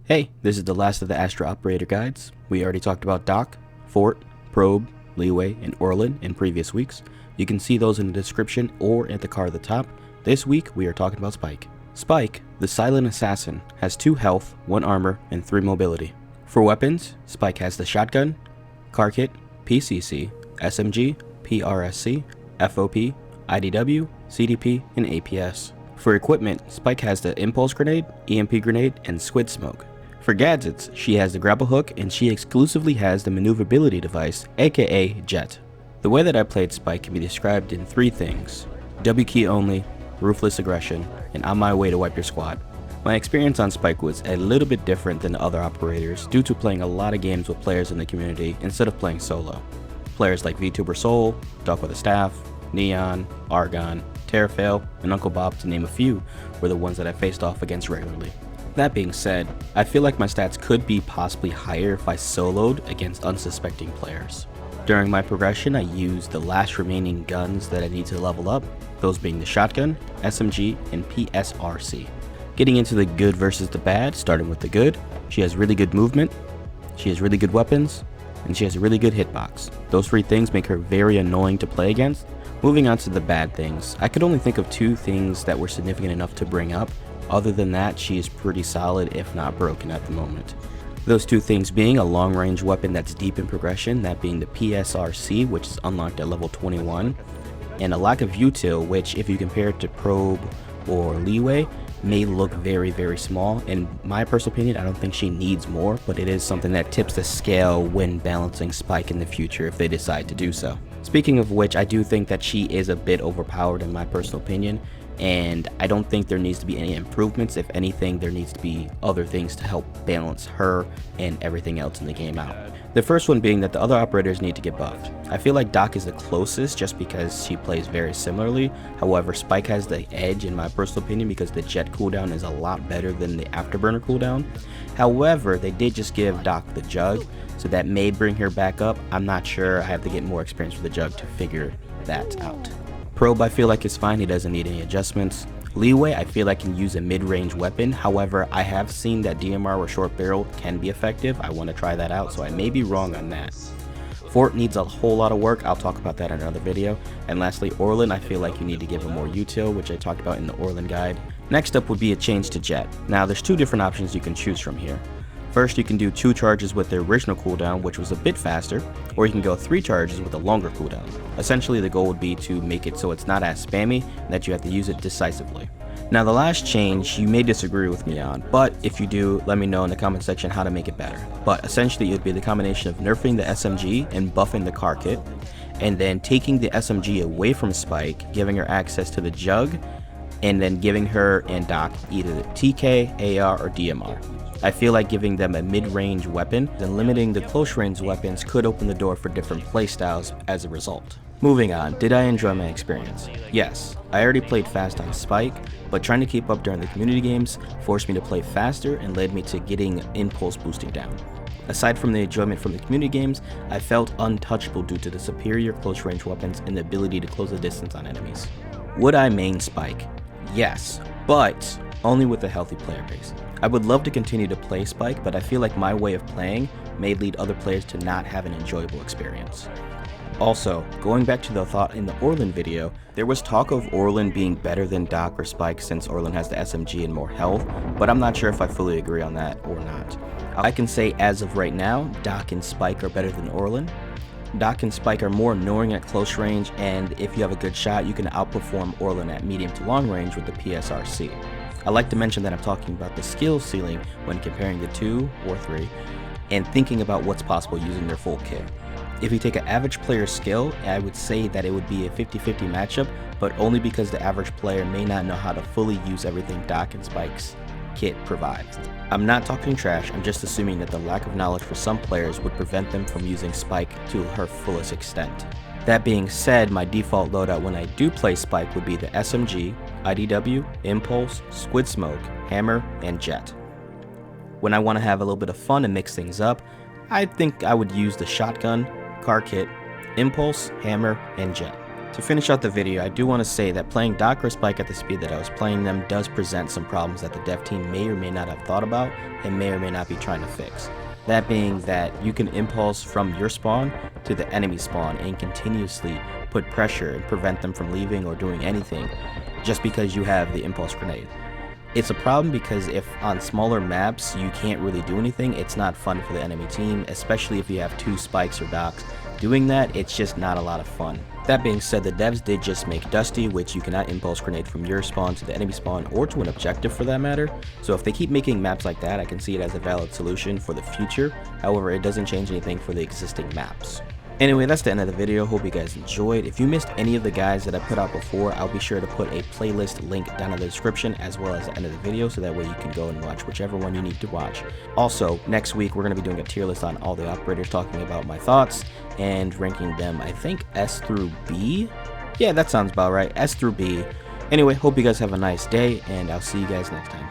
Hey, this is the last of the Astra Operator Guides. We already talked about Doc, Fort, Probe, Leeway, and Orlin in previous weeks. You can see those in the description or at the card at the top. This week, we are talking about Spike. Spike, the silent assassin, has 2 health, 1 armor, and 3 mobility. For weapons, Spike has the shotgun, car kit, PCC, SMG, PRSC, FOP, IDW, CDP, and APS. For equipment, Spike has the impulse grenade, EMP grenade, and squid smoke. For gadgets, she has the grapple hook and she exclusively has the maneuverability device, aka Jet. The way that I played Spike can be described in 3 things: W key only, ruthless aggression, and on my way to wipe your squad. My experience on Spike was a little bit different than the other operators due to playing a lot of games with players in the community instead of playing solo. Players like VTuber Soul, Duck with a Staff, Neon, Argon, Terrafail, and Uncle Bob, to name a few, were the ones that I faced off against regularly. That being said, I feel like my stats could be possibly higher if I soloed against unsuspecting players. During my progression, I used the last remaining guns that I need to level up, those being the shotgun, SMG, and PSRC. Getting into the good versus the bad, starting with the good, she has really good movement, she has really good weapons, and she has a really good hitbox. Those 3 things make her very annoying to play against. Moving on to the bad things, I could only think of 2 things that were significant enough to bring up. Other than that, she is pretty solid, if not broken at the moment. Those 2 things being a long range weapon that's deep in progression, that being the PSRC, which is unlocked at level 21, and a lack of util, which if you compare it to Probe or Leeway, may look very small. In my personal opinion, I don't think she needs more, but it is something that tips the scale when balancing Spike in the future if they decide to do so. Speaking of which, I do think that she is a bit overpowered in my personal opinion, and I don't think there needs to be any improvements. If anything, there needs to be other things to help balance her and everything else in the game out. The first one being that the other operators need to get buffed. I feel like Doc is the closest just because she plays very similarly. However, Spike has the edge in my personal opinion because the jet cooldown is a lot better than the afterburner cooldown. However, they did just give Doc the jug, so that may bring her back up. I'm not sure, I have to get more experience with the jug to figure that out. Probe I feel like is fine, he doesn't need any adjustments. Leeway I feel like can use a mid-range weapon, however I have seen that DMR or short barrel can be effective. I want to try that out, so I may be wrong on that. Fort needs a whole lot of work, I'll talk about that in another video. And lastly, Orlin, I feel like you need to give him more util, which I talked about in the Orlin guide. Next up would be a change to Jet. Now there's 2 different options you can choose from here. First, you can do 2 charges with the original cooldown, which was a bit faster, or you can go 3 charges with a longer cooldown. Essentially, the goal would be to make it so it's not as spammy and that you have to use it decisively. Now, the last change you may disagree with me on, but if you do, let me know in the comment section how to make it better. But essentially, it would be the combination of nerfing the SMG and buffing the car kit, and then taking the SMG away from Spike, giving her access to the jug, and then giving her and Doc either the TK, AR, or DMR. I feel like giving them a mid-range weapon and limiting the close-range weapons could open the door for different playstyles as a result. Moving on, did I enjoy my experience? Yes, I already played fast on Spike, but trying to keep up during the community games forced me to play faster and led me to getting impulse boosting down. Aside from the enjoyment from the community games, I felt untouchable due to the superior close-range weapons and the ability to close the distance on enemies. Would I main Spike? Yes, but only with a healthy player base. I would love to continue to play Spike, but I feel like my way of playing may lead other players to not have an enjoyable experience. Also, going back to the thought in the Orlin video, there was talk of Orlin being better than Doc or Spike since Orlin has the SMG and more health, but I'm not sure if I fully agree on that or not. I can say as of right now, Doc and Spike are better than Orlin. Doc and Spike are more annoying at close range, and if you have a good shot, you can outperform Orlin at medium to long range with the PSRC. I like to mention that I'm talking about the skill ceiling when comparing the 2 or 3 and thinking about what's possible using their full kit. If you take an average player's skill, I would say that it would be a 50-50 matchup, but only because the average player may not know how to fully use everything Doc and Spike's kit provides. I'm not talking trash, I'm just assuming that the lack of knowledge for some players would prevent them from using Spike to her fullest extent. That being said, my default loadout when I do play Spike would be the SMG, IDW, Impulse, Squid Smoke, Hammer, and Jet. When I want to have a little bit of fun and mix things up, I think I would use the shotgun, car kit, Impulse, Hammer, and Jet. To finish out the video, I do want to say that playing Doc or Spike at the speed that I was playing them does present some problems that the dev team may or may not have thought about and may or may not be trying to fix. That being that you can impulse from your spawn to the enemy spawn and continuously put pressure and prevent them from leaving or doing anything just because you have the impulse grenade. It's a problem because if on smaller maps you can't really do anything, it's not fun for the enemy team, especially if you have two Spikes or Docs. Doing that, it's just not a lot of fun. That being said, the devs did just make Dusty, which you cannot impulse grenade from your spawn to the enemy spawn or to an objective for that matter. So if they keep making maps like that, I can see it as a valid solution for the future. However, it doesn't change anything for the existing maps. Anyway, that's the end of the video. Hope you guys enjoyed. If you missed any of the guides that I put out before, I'll be sure to put a playlist link down in the description as well as the end of the video, so that way you can go and watch whichever one you need to watch. Also, next week we're going to be doing a tier list on all the operators, talking about my thoughts and ranking them, I think S through B? Yeah, that sounds about right, S through B. Anyway, hope you guys have a nice day, and I'll see you guys next time.